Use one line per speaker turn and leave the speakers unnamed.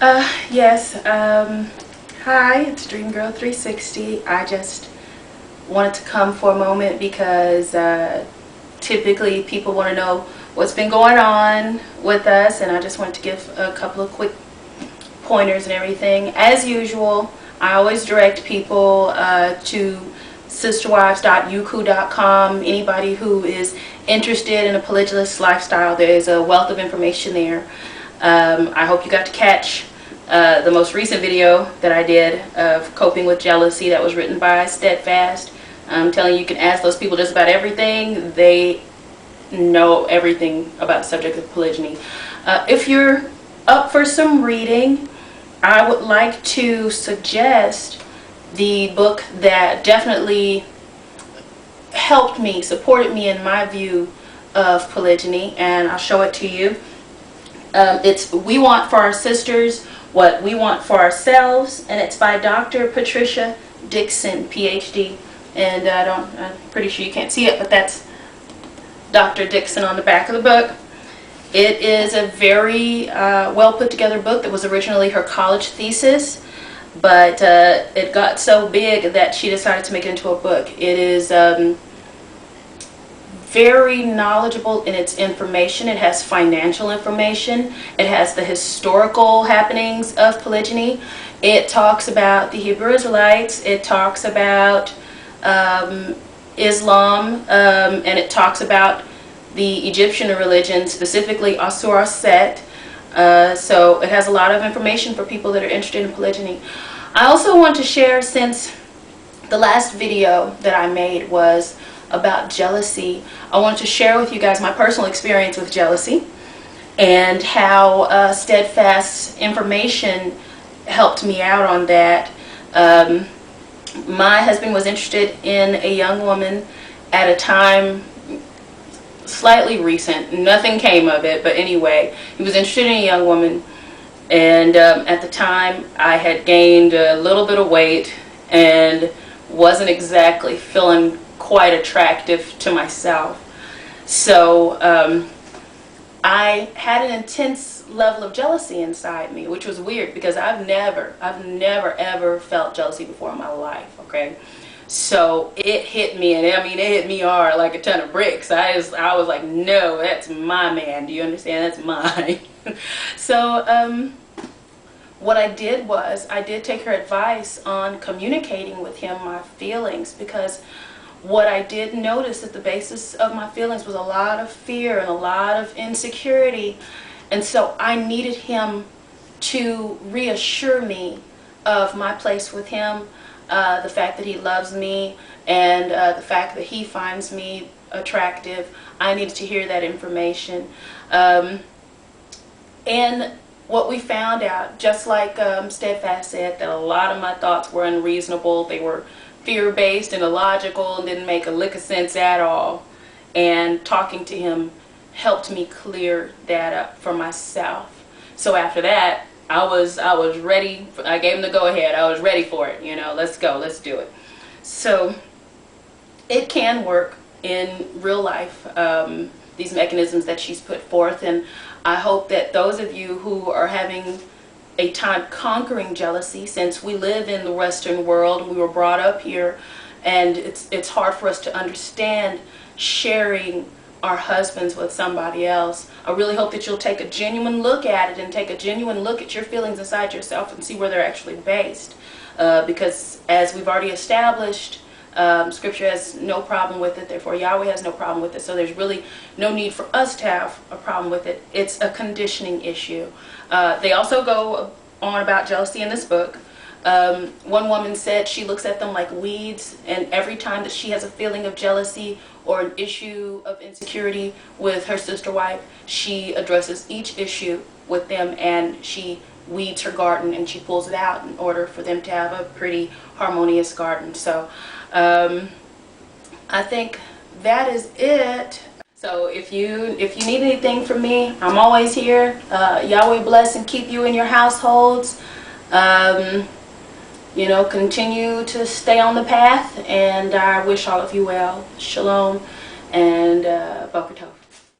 Yes. Hi, it's Dream Girl 360. I just wanted to come for a moment because typically people want to know what's been going on with us, and I just wanted to give a couple of quick pointers and everything. As usual, I always direct people to sisterwives.youku.com. Anybody who is interested in a polygynous lifestyle, there is a wealth of information there. I hope you got to catch the most recent video that I did of coping with jealousy that was written by Steadfast. I'm telling you, you can ask those people just about everything. They know everything about the subject of polygyny. If you're up for some reading, I would like to suggest the book that definitely helped me, supported me in my view of polygyny, and I'll show it to you. It's We Want for Our Sisters What We Want for Ourselves, and it's by Dr. Patricia Dixon, Ph.D. And I'm pretty sure you can't see it, but that's Dr. Dixon on the back of the book. It is a very well put together book that was originally her college thesis, but it got so big that she decided to make it into a book. It is very knowledgeable in its information. It has financial information. It has the historical happenings of polygyny. It talks about the Hebrew Israelites. It talks about Islam, and it talks about the Egyptian religion, specifically Asur Set. So it has a lot of information for people that are interested in polygyny. I also want to share, since the last video that I made was about jealousy, I want to share with you guys my personal experience with jealousy and how Steadfast information helped me out on that. My husband was interested in a young woman at a time slightly recent. Nothing came of it, but anyway, he was interested in a young woman, and at the time I had gained a little bit of weight and wasn't exactly feeling quite attractive to myself. So I had an intense level of jealousy inside me, which was weird because I've never ever felt jealousy before in my life, okay? So it hit me, and I mean it hit me hard like a ton of bricks. I was like, no, that's my man. Do you understand? That's mine. So what I did was I did take her advice on communicating with him my feelings, because what I did notice at the basis of my feelings was a lot of fear and a lot of insecurity, and so I needed him to reassure me of my place with him, the fact that he loves me, and the fact that he finds me attractive. I needed to hear that information. And what we found out, just like Steadfast said, that a lot of my thoughts were unreasonable. They were fear-based and illogical and didn't make a lick of sense at all. And talking to him helped me clear that up for myself. So after that, I was ready. I gave him the go-ahead. I was ready for it. You know, let's go, let's do it. So it can work in real life, these mechanisms that she's put forth, and I hope that those of you who are having a time conquering jealousy, since we live in the Western world, we were brought up here, and it's hard for us to understand sharing our husbands with somebody else. I really hope that you'll take a genuine look at it and take a genuine look at your feelings inside yourself and see where they're actually based, because as we've already established, Scripture has no problem with it, therefore Yahweh has no problem with it, so there's really no need for us to have a problem with it. It's a conditioning issue. They also go on about jealousy in this book. One woman said she looks at them like weeds, and every time that she has a feeling of jealousy or an issue of insecurity with her sister wife, she addresses each issue with them, and she weeds her garden and she pulls it out in order for them to have a pretty harmonious garden. So I think that is it. So if you need anything from me, I'm always here. Yahweh bless and keep you in your households. You know, continue to stay on the path, and I wish all of you well. Shalom and Boker Tov.